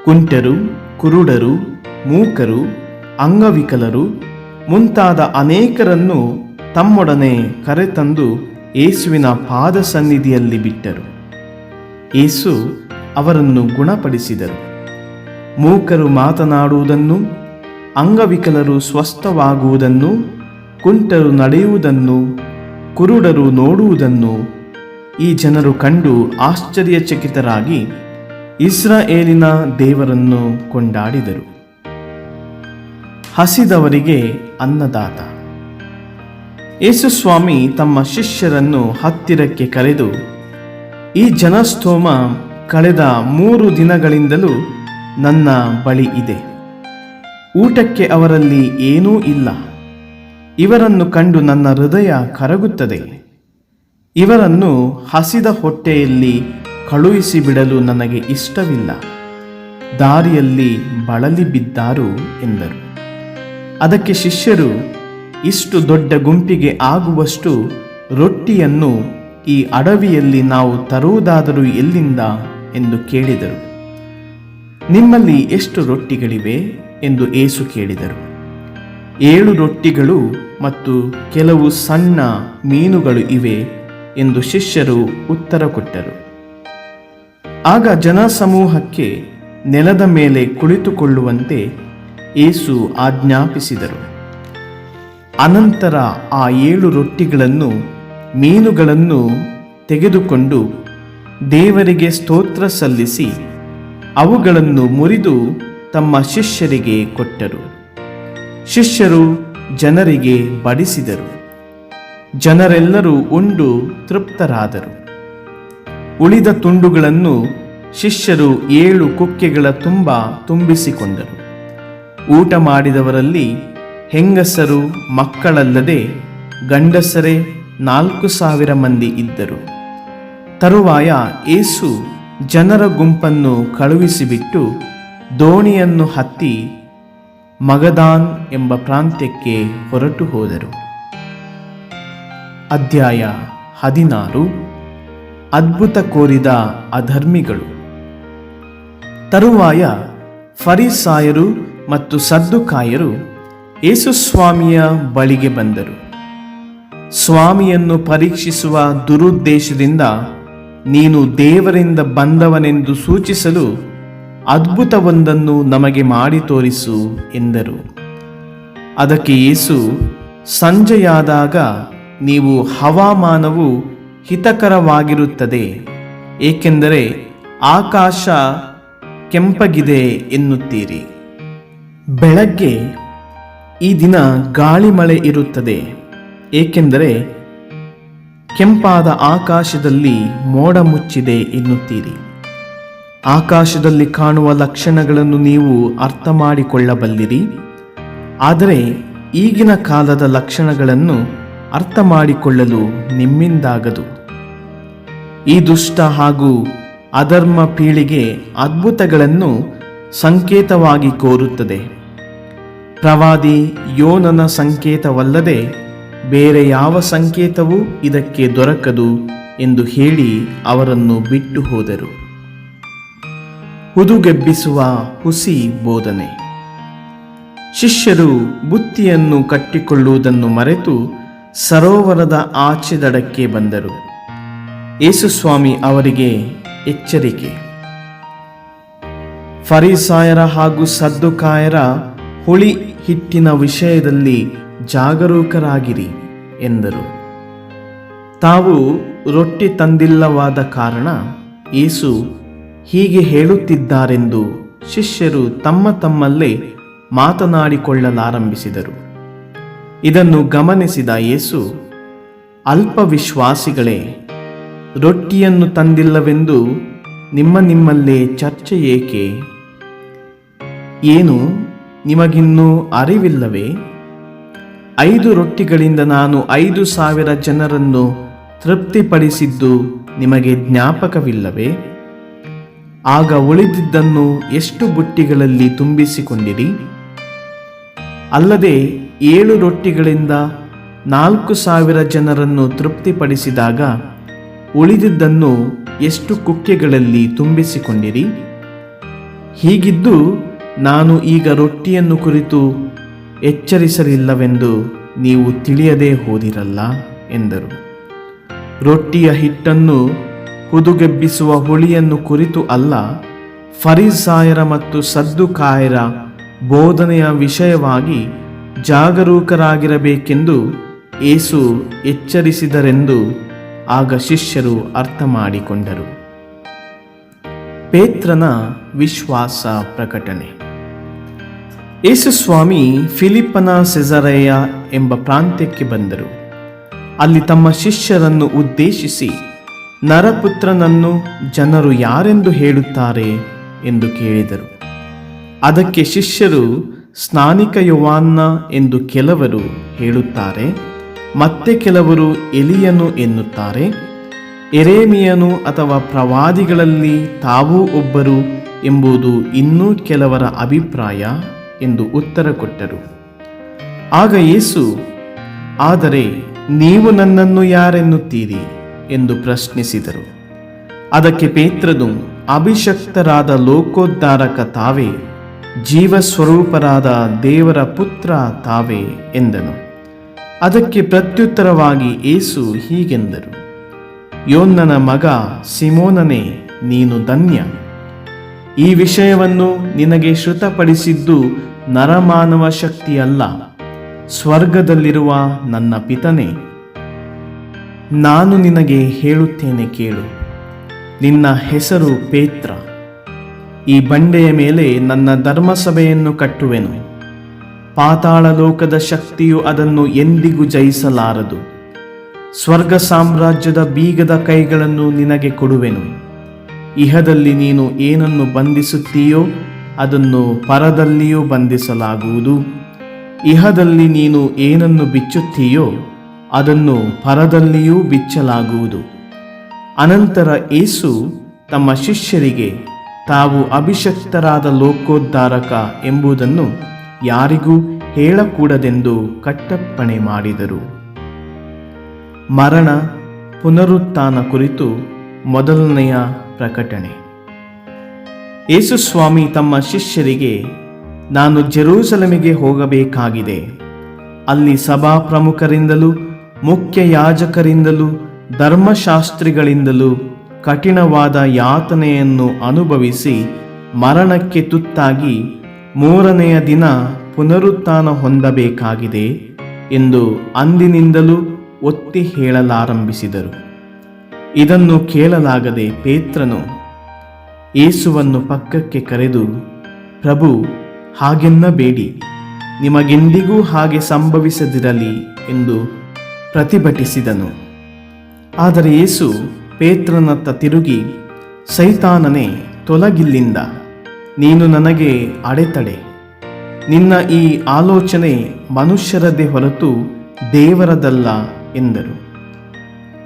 ಕುಂಟರು, ಕುರುಡರು, ಮೂಕರು, ಅಂಗವಿಕಲರು ಮುಂತಾದ ಅನೇಕರನ್ನು ತಮ್ಮೊಡನೆ ಕರೆತಂದು ಯೇಸುವಿನ ಪಾದ ಸನ್ನಿಧಿಯಲ್ಲಿ ಬಿಟ್ಟರು. ಯೇಸು ಅವರನ್ನು ಗುಣಪಡಿಸಿದರು. ಮೂಕರು ಮಾತನಾಡುವುದನ್ನು, ಅಂಗವಿಕಲರು ಸ್ವಸ್ಥವಾಗುವುದನ್ನು, ಕುಂಟರು ನಡೆಯುವುದನ್ನು, ಕುರುಡರು ನೋಡುವುದನ್ನು ಈ ಜನರು ಕಂಡು ಆಶ್ಚರ್ಯಚಕಿತರಾಗಿ ಇಸ್ರಾಯೇಲಿನ ದೇವರನ್ನು ಕೊಂಡಾಡಿದರು. ಹಸಿದವರಿಗೆ ಅನ್ನದಾತ. ಯೇಸು ಸ್ವಾಮಿ ತಮ್ಮ ಶಿಷ್ಯರನ್ನು ಹತ್ತಿರಕ್ಕೆ ಕರೆದು, ಈ ಜನಸ್ತೋಮ ಕಳೆದ 3 ದಿನಗಳಿಂದಲೂ ನನ್ನ ಬಳಿ ಇದೆ. ಊಟಕ್ಕೆ ಅವರಲ್ಲಿ ಏನೂ ಇಲ್ಲ. ಇವರನ್ನು ಕಂಡು ನನ್ನ ಹೃದಯ ಕರಗುತ್ತದೆ. ಇವರನ್ನು ಹಸಿದ ಹೊಟ್ಟೆಯಲ್ಲಿ ಕಳುಹಿಸಿಬಿಡಲು ನನಗೆ ಇಷ್ಟವಿಲ್ಲ. ದಾರಿಯಲ್ಲಿ ಬಳಲಿ ಬಿದ್ದಾರು ಎಂದರು. ಅದಕ್ಕೆ ಶಿಷ್ಯರು, ಇಷ್ಟು ದೊಡ್ಡ ಗುಂಪಿಗೆ ಆಗುವಷ್ಟು ರೊಟ್ಟಿಯನ್ನು ಈ ಅಡವಿಯಲ್ಲಿ ನಾವು ತರುವುದಾದರೂ ಎಲ್ಲಿಂದ ಎಂದು ಕೇಳಿದರು. ನಿಮ್ಮಲ್ಲಿ ಎಷ್ಟು ರೊಟ್ಟಿಗಳಿವೆ ಎಂದು ಯೇಸು ಕೇಳಿದರು. 7 ರೊಟ್ಟಿಗಳು ಮತ್ತು ಕೆಲವು ಸಣ್ಣ ಮೀನುಗಳು ಇವೆ ಎಂದು ಶಿಷ್ಯರು ಉತ್ತರ ಕೊಟ್ಟರು. ಆಗ ಜನಸಮೂಹಕ್ಕೆ ನೆಲದ ಮೇಲೆ ಕುಳಿತುಕೊಳ್ಳುವಂತೆ ಯೇಸು ಆಜ್ಞಾಪಿಸಿದರು. ಅನಂತರ ಆ 7 ರೊಟ್ಟಿಗಳನ್ನು ಮೀನುಗಳನ್ನು ತೆಗೆದುಕೊಂಡು ದೇವರಿಗೆ ಸ್ತೋತ್ರ ಸಲ್ಲಿಸಿ ಅವುಗಳನ್ನು ಮುರಿದು ತಮ್ಮ ಶಿಷ್ಯರಿಗೆ ಕೊಟ್ಟರು. ಶಿಷ್ಯರು ಜನರಿಗೆ ಬಡಿಸಿದರು. ಜನರೆಲ್ಲರೂ ಉಂಡು ತೃಪ್ತರಾದರು. ಉಳಿದ ತುಂಡುಗಳನ್ನು ಶಿಷ್ಯರು 7 ಕುಕ್ಕೆಗಳ ತುಂಬ ತುಂಬಿಸಿಕೊಂಡರು. ಊಟ ಮಾಡಿದವರಲ್ಲಿ ಹೆಂಗಸರು ಮಕ್ಕಳಲ್ಲದೆ ಗಂಡಸರೇ 4,000 ಮಂದಿ ಇದ್ದರು. ತರುವಾಯ ಯೇಸು ಜನರ ಗುಂಪನ್ನು ಕಳುಹಿಸಿಬಿಟ್ಟು ದೋಣಿಯನ್ನು ಹತ್ತಿ ಮಗದಾನ್ ಎಂಬ ಪ್ರಾಂತ್ಯಕ್ಕೆ ಹೊರಟು ಹೋದರು. ಅಧ್ಯಾಯ 16. ಅದ್ಭುತ ಕೋರಿದ ಅಧರ್ಮಿಗಳು. ತರುವಾಯ ಫರಿಸಾಯರು ಮತ್ತು ಸದ್ದುಕಾಯರು ಯೇಸು ಸ್ವಾಮಿಯ ಬಳಿಗೆ ಬಂದರು. ಸ್ವಾಮಿಯನ್ನು ಪರೀಕ್ಷಿಸುವ ದುರುದ್ದೇಶದಿಂದ ನೀನು ದೇವರಿಂದ ಬಂದವನೆಂದು ಸೂಚಿಸಲು ಅದ್ಭುತವೊಂದನ್ನು ನಮಗೆ ಮಾಡಿ ತೋರಿಸು ಎಂದರು. ಅದಕ್ಕೆ ಯೇಸು, ಸಂಜೆಯಾದಾಗ ನೀವು ಹವಾಮಾನವು ಹಿತಕರವಾಗಿರುತ್ತದೆ, ಏಕೆಂದರೆ ಆಕಾಶ ಕೆಂಪಗಿದೆ ಎನ್ನುತ್ತೀರಿ. ಬೆಳಗ್ಗೆ ಈ ದಿನ ಗಾಳಿ ಮಳೆ ಇರುತ್ತದೆ, ಏಕೆಂದರೆ ಕೆಂಪಾದ ಆಕಾಶದಲ್ಲಿ ಮೋಡ ಮುಚ್ಚಿದೆ ಎನ್ನುತ್ತೀರಿ. ಆಕಾಶದಲ್ಲಿ ಕಾಣುವ ಲಕ್ಷಣಗಳನ್ನು ನೀವು ಅರ್ಥ ಮಾಡಿಕೊಳ್ಳಬಲ್ಲಿರಿ, ಆದರೆ ಈಗಿನ ಕಾಲದ ಲಕ್ಷಣಗಳನ್ನು ಅರ್ಥ ಮಾಡಿಕೊಳ್ಳಲು ನಿಮ್ಮಿಂದಾಗದು. ಈ ದುಷ್ಟ ಹಾಗೂ ಅಧರ್ಮ ಪೀಳಿಗೆ ಅದ್ಭುತಗಳನ್ನು ಸಂಕೇತವಾಗಿ ಕೋರುತ್ತದೆ. ಪ್ರವಾದಿ ಯೋನನ ಸಂಕೇತವಲ್ಲದೆ ಬೇರೆ ಯಾವ ಸಂಕೇತವೂ ಇದಕ್ಕೆ ದೊರಕದು ಎಂದು ಹೇಳಿ ಅವರನ್ನು ಬಿಟ್ಟು ಹೋದರು. ಹುದುಗೆಬ್ಬಿಸುವ ಹುಸಿ ಬೋಧನೆ. ಶಿಷ್ಯರು ಬುತ್ತಿಯನ್ನು ಕಟ್ಟಿಕೊಳ್ಳುವುದನ್ನು ಮರೆತು ಸರೋವರದ ಆಚೆ ದಡಕ್ಕೆ ಬಂದರು. ಯೇಸುಸ್ವಾಮಿ ಅವರಿಗೆ ಎಚ್ಚರಿಕೆ. ಫರಿಸಾಯರ ಹಾಗೂ ಸದ್ದುಕಾಯರ ಹುಳಿ ಹಿಟ್ಟಿನ ವಿಷಯದಲ್ಲಿ ಜಾಗರೂಕರಾಗಿರಿ ಎಂದರು. ತಾವು ರೊಟ್ಟಿ ತಂದಿಲ್ಲವಾದ ಕಾರಣ ಯೇಸು ಹೀಗೆ ಹೇಳುತ್ತಿದ್ದಾರೆಂದು ಶಿಷ್ಯರು ತಮ್ಮಲ್ಲೇ ಮಾತನಾಡಿಕೊಳ್ಳಲಾರಂಭಿಸಿದರು. ಇದನ್ನು ಗಮನಿಸಿದ ಯೇಸು, ಅಲ್ಪ ವಿಶ್ವಾಸಿಗಳೇ, ರೊಟ್ಟಿಯನ್ನು ತಂದಿಲ್ಲವೆಂದು ನಿಮ್ಮಲ್ಲೇ ಚರ್ಚೆ ಏಕೆ? ಏನು, ನಿಮಗಿನ್ನೂ ಅರಿವಿಲ್ಲವೇ? 5 ರೊಟ್ಟಿಗಳಿಂದ ನಾನು 5,000 ಜನರನ್ನು ತೃಪ್ತಿಪಡಿಸಿದ್ದು ನಿಮಗೆ ಜ್ಞಾಪಕವಿಲ್ಲವೇ? ಆಗ ಉಳಿದಿದ್ದನ್ನು ಎಷ್ಟು ಬುಟ್ಟಿಗಳಲ್ಲಿ ತುಂಬಿಸಿಕೊಂಡಿರಿ? ಅಲ್ಲದೆ 7 ರೊಟ್ಟಿಗಳಿಂದ 4,000 ಜನರನ್ನು ತೃಪ್ತಿಪಡಿಸಿದಾಗ ಉಳಿದಿದ್ದನ್ನು ಎಷ್ಟು ಕುಕ್ಕೆಗಳಲ್ಲಿ ತುಂಬಿಸಿಕೊಂಡಿರಿ? ಹೀಗಿದ್ದು ನಾನು ಈಗ ರೊಟ್ಟಿಯನ್ನು ಕುರಿತು ಎಚ್ಚರಿಸಲಿಲ್ಲವೆಂದು ನೀವು ತಿಳಿಯದೇ ಹೋದಿರಲ್ಲ ಎಂದರು. ರೊಟ್ಟಿಯ ಹಿಟ್ಟನ್ನು ಹುದುಗೆಬ್ಬಿಸುವ ಹುಳಿಯನ್ನು ಕುರಿತು ಅಲ್ಲ, ಫರಿಸಾಯರ ಮತ್ತು ಸದ್ದುಕಾಯರ ಬೋಧನೆಯ ವಿಷಯವಾಗಿ ಜಾಗರೂಕರಾಗಿರಬೇಕೆಂದು ಯೇಸು ಎಚ್ಚರಿಸಿದರೆಂದು ಆಗ ಶಿಷ್ಯರು ಅರ್ಥ ಮಾಡಿಕೊಂಡರು. ಪೇತ್ರನ ವಿಶ್ವಾಸ ಪ್ರಕಟಣೆ. ಯೇಸುಸ್ವಾಮಿ ಫಿಲಿಪ್ಪನ ಸೆಸರೆಯ ಎಂಬ ಪ್ರಾಂತ್ಯಕ್ಕೆ ಬಂದರು. ಅಲ್ಲಿ ತಮ್ಮ ಶಿಷ್ಯರನ್ನು ಉದ್ದೇಶಿಸಿ, ನರಪುತ್ರನನ್ನು ಜನರು ಯಾರೆಂದು ಹೇಳುತ್ತಾರೆ ಎಂದು ಕೇಳಿದರು. ಅದಕ್ಕೆ ಶಿಷ್ಯರು, ಸ್ನಾನಿಕ ಯೋಹಾನ ಎಂದು ಕೆಲವರು ಹೇಳುತ್ತಾರೆ, ಮತ್ತೆ ಕೆಲವರು ಎಲಿಯನು ಎನ್ನುತ್ತಾರೆ, ಎರೇಮಿಯನು ಅಥವಾ ಪ್ರವಾದಿಗಳಲ್ಲಿ ತಾವೂ ಒಬ್ಬರು ಎಂಬುದು ಇನ್ನೂ ಕೆಲವರ ಅಭಿಪ್ರಾಯ ಎಂದು ಉತ್ತರ ಕೊಟ್ಟರು. ಆಗ ಯೇಸು, ಆದರೆ ನೀವು ನನ್ನನ್ನು ಯಾರೆನ್ನುತ್ತೀರಿ ಎಂದು ಪ್ರಶ್ನಿಸಿದರು. ಅದಕ್ಕೆ ಪೇತ್ರನು, ಅಭಿಷಕ್ತರಾದ ಲೋಕೋದ್ಧಾರಕ ತಾವೇ, ಜೀವಸ್ವರೂಪರಾದ ದೇವರ ಪುತ್ರ ತಾವೇ ಎಂದನು. ಅದಕ್ಕೆ ಪ್ರತ್ಯುತ್ತರವಾಗಿ ಯೇಸು ಹೀಗೆಂದರು, ಯೋನನ ಮಗ ಸಿಮೋನನೇ, ನೀನು ಧನ್ಯ. ಈ ವಿಷಯವನ್ನು ನಿನಗೆ ಶ್ರುತಪಡಿಸಿದ್ದು ನರಮಾನವ ಶಕ್ತಿಯಲ್ಲ, ಸ್ವರ್ಗದಲ್ಲಿರುವ ನನ್ನ ಪಿತನೇ. ನಾನು ನಿನಗೆ ಹೇಳುತ್ತೇನೆ ಕೇಳು. ನಿನ್ನ ಹೆಸರು ಪೇತ್ರ. ಈ ಬಂಡೆಯ ಮೇಲೆ ನನ್ನ ಧರ್ಮಸಭೆಯನ್ನು ಕಟ್ಟುವೆನು. ಪಾತಾಳ ಲೋಕದ ಶಕ್ತಿಯು ಅದನ್ನು ಎಂದಿಗೂ ಜಯಿಸಲಾರದು. ಸ್ವರ್ಗ ಸಾಮ್ರಾಜ್ಯದ ಬೀಗದ ಕೈಗಳನ್ನು ನಿನಗೆ ಕೊಡುವೆನು. ಇಹದಲ್ಲಿ ನೀನು ಏನನ್ನು ಬಂಧಿಸುತ್ತೀಯೋ ಅದನ್ನು ಪರದಲ್ಲಿಯೂ ಬಂಧಿಸಲಾಗುವುದು. ಇಹದಲ್ಲಿ ನೀನು ಏನನ್ನು ಬಿಚ್ಚುತ್ತೀಯೋ ಅದನ್ನು ಪರದಲ್ಲಿಯೂ ಬಿಚ್ಚಲಾಗುವುದು. ಅನಂತರ ಯೇಸು ತಮ್ಮ ಶಿಷ್ಯರಿಗೆ ತಾವು ಅಭಿಷಕ್ತರಾದ ಲೋಕೋದ್ಧಾರಕ ಎಂಬುದನ್ನು ಯಾರಿಗೂ ಹೇಳಕೂಡದೆಂದು ಕಟ್ಟಪ್ಪಣೆ ಮಾಡಿದರು. ಮರಣ ಪುನರುತ್ಥಾನ ಕುರಿತು ಮೊದಲನೆಯ ಪ್ರಕಟಣೆ. ಯೇಸು ಸ್ವಾಮಿ ತಮ್ಮ ಶಿಷ್ಯರಿಗೆ, ನಾನು ಜೆರೂಸಲೇಮಿಗೆ ಹೋಗಬೇಕಾಗಿದೆ. ಅಲ್ಲಿ ಸಭಾ ಪ್ರಮುಖರಿಂದಲೂ ಮುಖ್ಯ ಯಾಜಕರಿಂದಲೂ ಧರ್ಮಶಾಸ್ತ್ರಿಗಳಿಂದಲೂ ಕಠಿಣವಾದ ಯಾತನೆಯನ್ನು ಅನುಭವಿಸಿ ಮರಣಕ್ಕೆ ತುತ್ತಾಗಿ ಮೂರನೆಯ ದಿನ ಪುನರುತ್ಥಾನ ಹೊಂದಬೇಕಾಗಿದೆ ಎಂದು ಅಂದಿನಿಂದಲೂ ಒತ್ತಿ ಹೇಳಲಾರಂಭಿಸಿದರು. ಇದನ್ನು ಕೇಳಲಾಗದೆ ಪೇತ್ರನು ಯೇಸುವನ್ನು ಪಕ್ಕಕ್ಕೆ ಕರೆದು, ಪ್ರಭು, ಹಾಗೆನ್ನಬೇಡಿ, ನಿಮಗೆಂದಿಗೂ ಹಾಗೆ ಸಂಭವಿಸದಿರಲಿ ಎಂದು ಪ್ರತಿಭಟಿಸಿದನು. ಆದರೆ ಯೇಸು ಪೇತ್ರನತ್ತ ತಿರುಗಿ, ಸೈತಾನನೇ, ತೊಲಗಿಲ್ಲಿಂದ, ನೀನು ನನಗೆ ಅಡೆತಡೆ. ನಿನ್ನ ಈ ಆಲೋಚನೆ ಮನುಷ್ಯರದೇ ಹೊರತು ದೇವರದಲ್ಲ ಎಂದರು.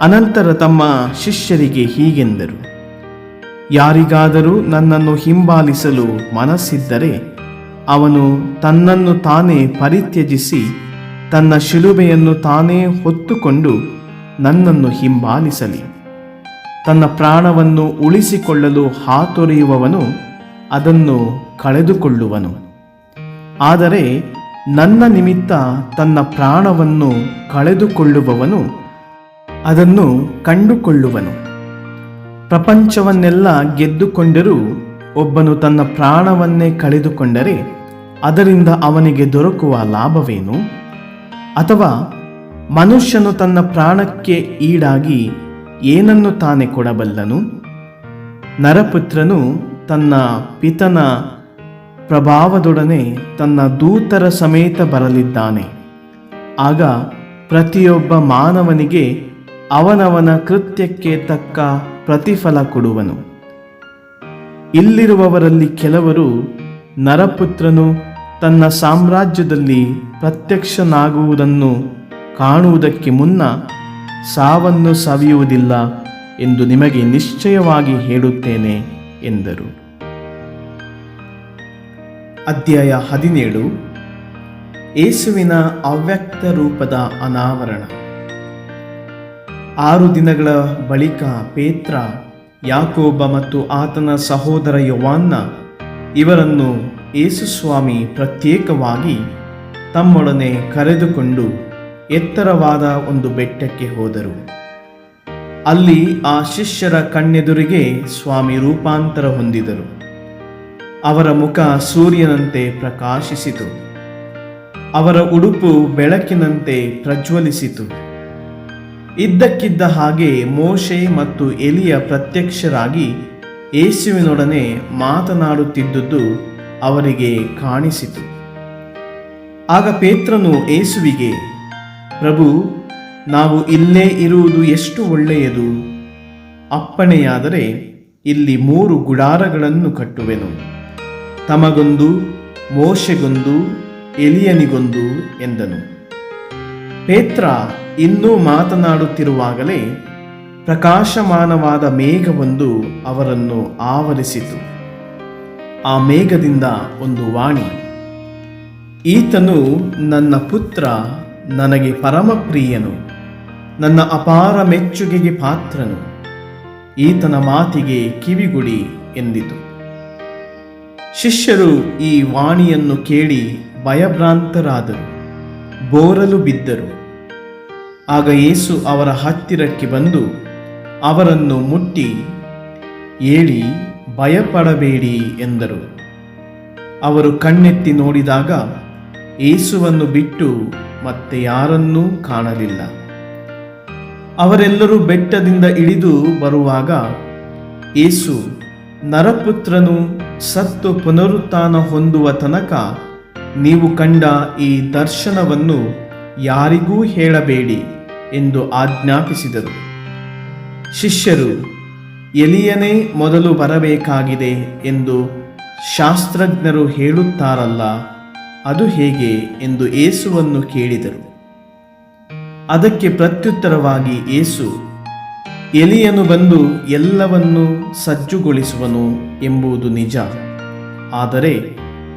ಅನಂತರ ತಮ್ಮ ಶಿಷ್ಯರಿಗೆ ಹೀಗೆಂದರು, ಯಾರಿಗಾದರೂ ನನ್ನನ್ನು ಹಿಂಬಾಲಿಸಲು ಮನಸ್ಸಿದ್ದರೆ ಅವನು ತನ್ನನ್ನು ತಾನೇ ಪರಿತ್ಯಜಿಸಿ ತನ್ನ ಶಿಲುಬೆಯನ್ನು ತಾನೇ ಹೊತ್ತುಕೊಂಡು ನನ್ನನ್ನು ಹಿಂಬಾಲಿಸಲಿ. ತನ್ನ ಪ್ರಾಣವನ್ನು ಉಳಿಸಿಕೊಳ್ಳಲು ಹಾತೊರೆಯುವವನು ಅದನ್ನು ಕಳೆದುಕೊಳ್ಳುವನು. ಆದರೆ ನನ್ನ ನಿಮಿತ್ತ ತನ್ನ ಪ್ರಾಣವನ್ನು ಕಳೆದುಕೊಳ್ಳುವವನು ಅದನ್ನು ಕಂಡುಕೊಳ್ಳುವನು. ಪ್ರಪಂಚವನ್ನೆಲ್ಲ ಗೆದ್ದುಕೊಂಡರೂ ಒಬ್ಬನು ತನ್ನ ಪ್ರಾಣವನ್ನೇ ಕಳೆದುಕೊಂಡರೆ ಅದರಿಂದ ಅವನಿಗೆ ದೊರಕುವ ಲಾಭವೇನು? ಅಥವಾ ಮನುಷ್ಯನು ತನ್ನ ಪ್ರಾಣಕ್ಕೆ ಈಡಾಗಿ ಏನನ್ನು ತಾನೇ ಕೊಡಬಲ್ಲನು? ನರಪುತ್ರನು ತನ್ನ ಪಿತನ ಪ್ರಭಾವದೊಡನೆ ತನ್ನ ದೂತರ ಸಮೇತ ಬರಲಿದ್ದಾನೆ. ಆಗ ಪ್ರತಿಯೊಬ್ಬ ಮಾನವನಿಗೆ ಅವನವನ ಕೃತ್ಯಕ್ಕೆ ತಕ್ಕ ಪ್ರತಿಫಲ ಕೊಡುವನು. ಇಲ್ಲಿರುವವರಲ್ಲಿ ಕೆಲವರು ನರಪುತ್ರನು ತನ್ನ ಸಾಮ್ರಾಜ್ಯದಲ್ಲಿ ಪ್ರತ್ಯಕ್ಷನಾಗುವುದನ್ನು ಕಾಣುವುದಕ್ಕೆ ಮುನ್ನ ಸಾವನ್ನು ಸವಿಯುವುದಿಲ್ಲ ಎಂದು ನಿಮಗೆ ನಿಶ್ಚಯವಾಗಿ ಹೇಳುತ್ತೇನೆ ಎಂದರು. ಅಧ್ಯಾಯ 17. ಯೇಸುವಿನ ಅವ್ಯಕ್ತ ರೂಪದ ಅನಾವರಣ. 6 ದಿನಗಳ ಬಳಿಕ ಪೇತ್ರ, ಯಾಕೋಬ ಮತ್ತು ಆತನ ಸಹೋದರ ಯೋವಾನ್ನ ಇವರನ್ನು ಯೇಸುಸ್ವಾಮಿ ಪ್ರತ್ಯೇಕವಾಗಿ ತಮ್ಮೊಡನೆ ಕರೆದುಕೊಂಡು ಎತ್ತರವಾದ ಒಂದು ಬೆಟ್ಟಕ್ಕೆ ಹೋದರು. ಅಲ್ಲಿ ಆ ಶಿಷ್ಯರ ಕಣ್ಣೆದುರಿಗೆ ಸ್ವಾಮಿ ರೂಪಾಂತರ ಹೊಂದಿದರು. ಅವರ ಮುಖ ಸೂರ್ಯನಂತೆ ಪ್ರಕಾಶಿಸಿತು. ಅವರ ಉಡುಪು ಬೆಳಕಿನಂತೆ ಪ್ರಜ್ವಲಿಸಿತು. ಇದ್ದಕ್ಕಿದ್ದ ಹಾಗೆ ಮೋಶೆ ಮತ್ತು ಎಲಿಯ ಪ್ರತ್ಯಕ್ಷರಾಗಿ ಯೇಸುವಿನೊಡನೆ ಮಾತನಾಡುತ್ತಿದ್ದುದು ಅವರಿಗೆ ಕಾಣಿಸಿತು. ಆಗ ಪೇತ್ರನು ಯೇಸುವಿಗೆ, ಪ್ರಭು, ನಾವು ಇಲ್ಲೇ ಇರುವುದು ಎಷ್ಟು ಒಳ್ಳೆಯದು. ಅಪ್ಪಣೆಯಾದರೆ ಇಲ್ಲಿ 3 ಗುಡಾರಗಳನ್ನು ಕಟ್ಟುವೆನು, ತಮಗೊಂದು, ಮೋಶೆಗೊಂದು, ಎಲಿಯನಿಗೊಂದು ಎಂದನು. ಪೇತ್ರ ಇನ್ನೂ ಮಾತನಾಡುತ್ತಿರುವಾಗಲೇ ಪ್ರಕಾಶಮಾನವಾದ ಮೇಘವೊಂದು ಅವರನ್ನು ಆವರಿಸಿತು. ಆ ಮೇಘದಿಂದ ಒಂದು ವಾಣಿ, ಈತನು ನನ್ನ ಪುತ್ರ, ನನಗೆ ಪರಮಪ್ರಿಯನು, ನನ್ನ ಅಪಾರ ಮೆಚ್ಚುಗೆಗೆ ಪಾತ್ರನು, ಈತನ ಮಾತಿಗೆ ಕಿವಿಗೊಡಿ ಎಂದಿತು. ಶಿಷ್ಯರು ಈ ವಾಣಿಯನ್ನು ಕೇಳಿ ಭಯಭ್ರಾಂತರಾದರು, ಬೋರಲು ಬಿದ್ದರು. ಆಗ ಯೇಸು ಅವರ ಹತ್ತಿರಕ್ಕೆ ಬಂದು ಅವರನ್ನು ಮುಟ್ಟಿ, ಏಳಿ ಭಯಪಡಬೇಡಿ ಎಂದರು. ಅವರು ಕಣ್ಣೆತ್ತಿ ನೋಡಿದಾಗ ಯೇಸುವನ್ನು ಬಿಟ್ಟು ಮತ್ತೆ ಯಾರನ್ನೂ ಕಾಣಲಿಲ್ಲ. ಅವರೆಲ್ಲರೂ ಬೆಟ್ಟದಿಂದ ಇಳಿದು ಬರುವಾಗ ಯೇಸು, ನರಪುತ್ರನು ಸತ್ತು ಪುನರುತ್ಥಾನ ಹೊಂದುವ ತನಕ ನೀವು ಕಂಡ ಈ ದರ್ಶನವನ್ನು ಯಾರಿಗೂ ಹೇಳಬೇಡಿ ಎಂದು ಆಜ್ಞಾಪಿಸಿದರು. ಶಿಷ್ಯರು, ಎಲಿಯನೇ ಮೊದಲು ಬರಬೇಕಾಗಿದೆ ಎಂದು ಶಾಸ್ತ್ರಜ್ಞರು ಹೇಳುತ್ತಾರಲ್ಲ, ಅದು ಹೇಗೆ ಎಂದು ಯೇಸುವನ್ನು ಕೇಳಿದರು. ಅದಕ್ಕೆ ಪ್ರತ್ಯುತ್ತರವಾಗಿ ಯೇಸು, ಎಲಿಯನು ಬಂದು ಎಲ್ಲವನ್ನೂ ಸಜ್ಜುಗೊಳಿಸುವನು ಎಂಬುದು ನಿಜ. ಆದರೆ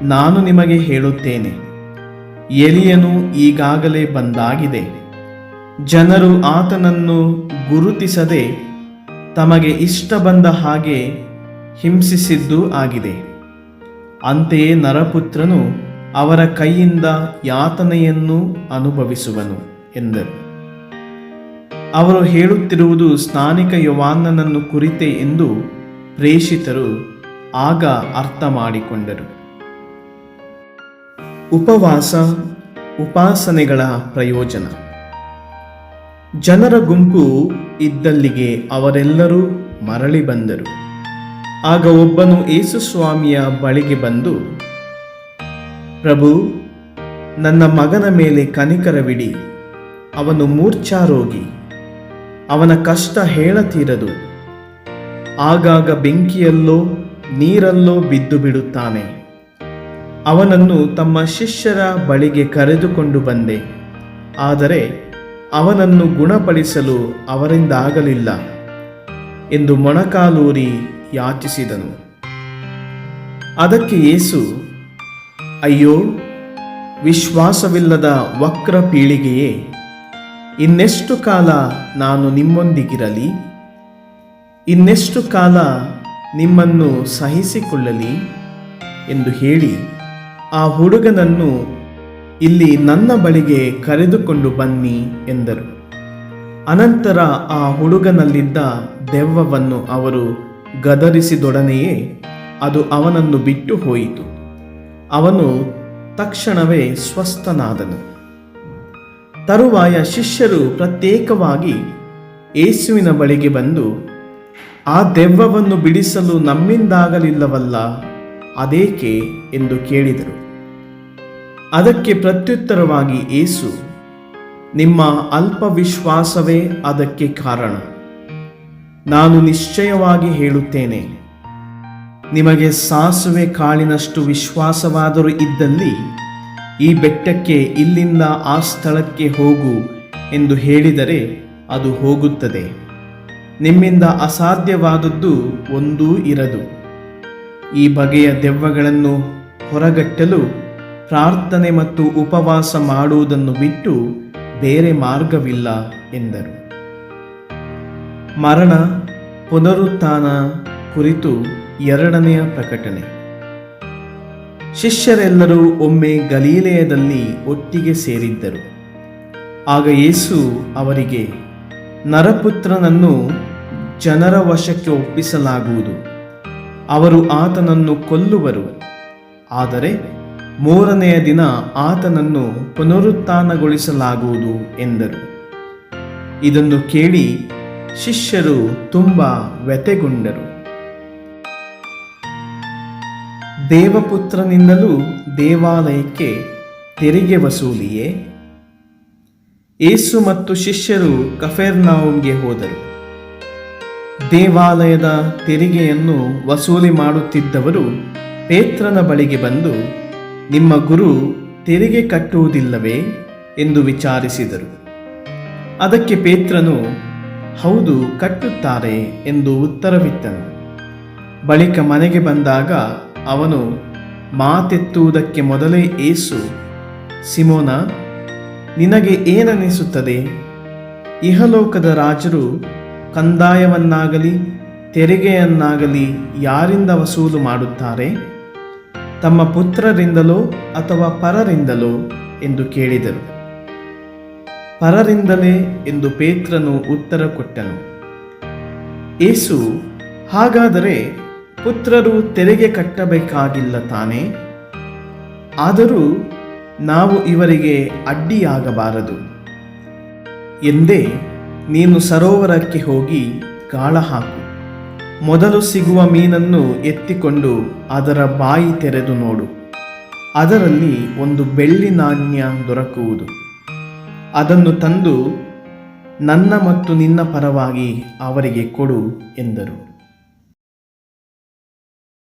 ನಾನು ನಿಮಗೆ ಹೇಳುತ್ತೇನೆ, ಎಲಿಯನು ಈಗಾಗಲೇ ಬಂದಾಗಿದೆ. ಜನರು ಆತನನ್ನು ಗುರುತಿಸದೆ ತಮಗೆ ಇಷ್ಟ ಬಂದ ಹಾಗೆ ಹಿಂಸಿಸಿದ್ದೂ ಆಗಿದೆ. ಅಂತೆಯೇ ನರಪುತ್ರನು ಅವರ ಕೈಯಿಂದ ಯಾತನೆಯನ್ನು ಅನುಭವಿಸುವನು ಎಂದರು. ಅವರು ಹೇಳುತ್ತಿರುವುದು ಸ್ನಾನಿಕ ಯೋಹಾನನನ್ನು ಕುರಿತೇ ಎಂದು ಪ್ರೇಷಿತರು ಆಗ ಅರ್ಥ ಮಾಡಿಕೊಂಡರು. ಉಪವಾಸ ಉಪಾಸನೆಗಳ ಪ್ರಯೋಜನ. ಜನರ ಗುಂಪು ಇದ್ದಲ್ಲಿಗೆ ಅವರೆಲ್ಲರೂ ಮರಳಿ ಬಂದರು. ಆಗ ಒಬ್ಬನು ಯೇಸುಸ್ವಾಮಿಯ ಬಳಿಗೆ ಬಂದು, ಪ್ರಭು, ನನ್ನ ಮಗನ ಮೇಲೆ ಕನಿಕರವಿಡಿ. ಅವನು ಮೂರ್ಛಾರೋಗಿ. ಅವನ ಕಷ್ಟ ಹೇಳತೀರದು. ಆಗಾಗ ಬೆಂಕಿಯಲ್ಲೋ ನೀರಲ್ಲೋ ಬಿದ್ದು ಬಿಡುತ್ತಾನೆ. ಅವನನ್ನು ತಮ್ಮ ಶಿಷ್ಯರ ಬಳಿಗೆ ಕರೆದುಕೊಂಡು ಬಂದೆ, ಆದರೆ ಅವನನ್ನು ಗುಣಪಡಿಸಲು ಅವರಿಂದಾಗಲಿಲ್ಲ ಎಂದು ಮೊಣಕಾಲೂರಿ ಯಾಚಿಸಿದನು. ಅದಕ್ಕೆ ಯೇಸು, ಅಯ್ಯೋ ವಿಶ್ವಾಸವಿಲ್ಲದ ವಕ್ರ ಪೀಳಿಗೆಯೇ, ಇನ್ನೆಷ್ಟು ಕಾಲ ನಾನು ನಿಮ್ಮೊಂದಿಗಿರಲಿ? ಇನ್ನೆಷ್ಟು ಕಾಲ ನಿಮ್ಮನ್ನು ಸಹಿಸಿಕೊಳ್ಳಲಿ ಎಂದು ಹೇಳಿ ಆ ಹುಡುಗನನ್ನು ಇಲ್ಲಿ ನನ್ನ ಬಳಿಗೆ ಕರೆದುಕೊಂಡು ಬನ್ನಿ ಎಂದರು. ಅನಂತರ ಆ ಹುಡುಗನಲ್ಲಿದ್ದ ದೆವ್ವವನ್ನು ಅವರು ಗದರಿಸಿದೊಡನೆಯೇ ಅದು ಅವನನ್ನು ಬಿಟ್ಟು ಹೋಯಿತು. ಅವನು ತಕ್ಷಣವೇ ಸ್ವಸ್ಥನಾದನು. ತರುವಾಯ ಶಿಷ್ಯರು ಪ್ರತ್ಯೇಕವಾಗಿ ಯೇಸುವಿನ ಬಳಿಗೆ ಬಂದು, ಆ ದೆವ್ವವನ್ನು ಬಿಡಿಸಲು ನಮ್ಮಿಂದಾಗಲಿಲ್ಲವಲ್ಲ, ಅದೇಕೆ ಎಂದು ಕೇಳಿದರು. ಅದಕ್ಕೆ ಪ್ರತ್ಯುತ್ತರವಾಗಿ ಯೇಸು, ನಿಮ್ಮ ಅಲ್ಪ ವಿಶ್ವಾಸವೇ ಅದಕ್ಕೆ ಕಾರಣ. ನಾನು ನಿಶ್ಚಯವಾಗಿ ಹೇಳುತ್ತೇನೆ, ನಿಮಗೆ ಸಾಸುವೆ ಕಾಳಿನಷ್ಟು ವಿಶ್ವಾಸವಾದರೂ ಇದ್ದಲ್ಲಿ ಈ ಬೆಟ್ಟಕ್ಕೆ ಇಲ್ಲಿಂದ ಆ ಸ್ಥಳಕ್ಕೆ ಹೋಗು ಎಂದು ಹೇಳಿದರೆ ಅದು ಹೋಗುತ್ತದೆ. ನಿಮ್ಮಿಂದ ಅಸಾಧ್ಯವಾದದ್ದು ಒಂದೂ ಇರದು. ಈ ಬಗೆಯ ದೆವ್ವಗಳನ್ನು ಹೊರಗಟ್ಟಲು ಪ್ರಾರ್ಥನೆ ಮತ್ತು ಉಪವಾಸ ಮಾಡುವುದನ್ನು ಬಿಟ್ಟು ಬೇರೆ ಮಾರ್ಗವಿಲ್ಲ ಎಂದರು. ಮರಣ ಪುನರುತ್ಥಾನ ಕುರಿತು ಎರಡನೆಯ ಪ್ರಕಟಣೆ. ಶಿಷ್ಯರೆಲ್ಲರೂ ಒಮ್ಮೆ ಗಲಿಲಾಯದಲ್ಲಿ ಒಟ್ಟಿಗೆ ಸೇರಿದ್ದರು. ಆಗ ಯೇಸು ಅವರಿಗೆ, ನರಪುತ್ರನನ್ನು ಜನರ ವಶಕ್ಕೆ ಒಪ್ಪಿಸಲಾಗುವುದು. ಅವರು ಆತನನ್ನು ಕೊಲ್ಲುವರು. ಆದರೆ ಮೂರನೆಯ ದಿನ ಆತನನ್ನು ಪುನರುತ್ಥಾನಗೊಳಿಸಲಾಗುವುದು ಎಂದರು. ಇದನ್ನು ಕೇಳಿ ಶಿಷ್ಯರು ತುಂಬ ವ್ಯಥೆಗೊಂಡರು. ದೇವಪುತ್ರನಿಂದಲೂ ದೇವಾಲಯಕ್ಕೆ ತೆರಿಗೆ ವಸೂಲಿಯೇ? ಯೇಸು ಮತ್ತು ಶಿಷ್ಯರು ಕಫೆರ್ನೌಮಿಗೆ ಹೋದರು. ದೇವಾಲಯದ ತೆರಿಗೆಯನ್ನು ವಸೂಲಿ ಮಾಡುತ್ತಿದ್ದವರು ಪೇತ್ರನ ಬಳಿಗೆ ಬಂದು, ನಿಮ್ಮ ಗುರು ತೆರಿಗೆ ಕಟ್ಟುವುದಿಲ್ಲವೇ ಎಂದು ವಿಚಾರಿಸಿದರು. ಅದಕ್ಕೆ ಪೇತ್ರನು, ಹೌದು, ಕಟ್ಟುತ್ತಾರೆ ಎಂದು ಉತ್ತರವಿತ್ತನು. ಬಳಿಕ ಮನೆಗೆ ಬಂದಾಗ ಅವನು ಮಾತೆತ್ತುವುದಕ್ಕೆ ಮೊದಲೇ ಯೇಸು, ಸಿಮೋನ, ನಿನಗೆ ಏನನಿಸುತ್ತದೆ? ಇಹಲೋಕದ ರಾಜರು ಕಂದಾಯವನ್ನಾಗಲಿ ತೆರಿಗೆಯನ್ನಾಗಲಿ ಯಾರಿಂದ ವಸೂಲು ಮಾಡುತ್ತಾರೆ? ತಮ್ಮ ಪುತ್ರರಿಂದಲೋ ಅಥವಾ ಪರರಿಂದಲೋ ಎಂದು ಕೇಳಿದರು. ಪರರಿಂದಲೇ ಎಂದು ಪೇತ್ರನು ಉತ್ತರ ಕೊಟ್ಟನು. ಯೇಸು, ಹಾಗಾದರೆ ಪುತ್ರರು ತೆರಿಗೆ ಕಟ್ಟಬೇಕಾಗಿಲ್ಲ ತಾನೇ? ಆದರೂ ನಾವು ಇವರಿಗೆ ಅಡ್ಡಿಯಾಗಬಾರದು ಎಂದೇ ನೀನು ಸರೋವರಕ್ಕೆ ಹೋಗಿ ಗಾಳ ಹಾಕು. ಮೊದಲು ಸಿಗುವ ಮೀನನ್ನು ಎತ್ತಿಕೊಂಡು ಅದರ ಬಾಯಿ ತೆರೆದು ನೋಡು. ಅದರಲ್ಲಿ ಒಂದು ಬೆಳ್ಳಿ ನಾಣ್ಯ ದೊರಕುವುದು. ಅದನ್ನು ತಂದು ನನ್ನ ಮತ್ತು ನಿನ್ನ ಪರವಾಗಿ ಅವರಿಗೆ ಕೊಡು ಎಂದರು.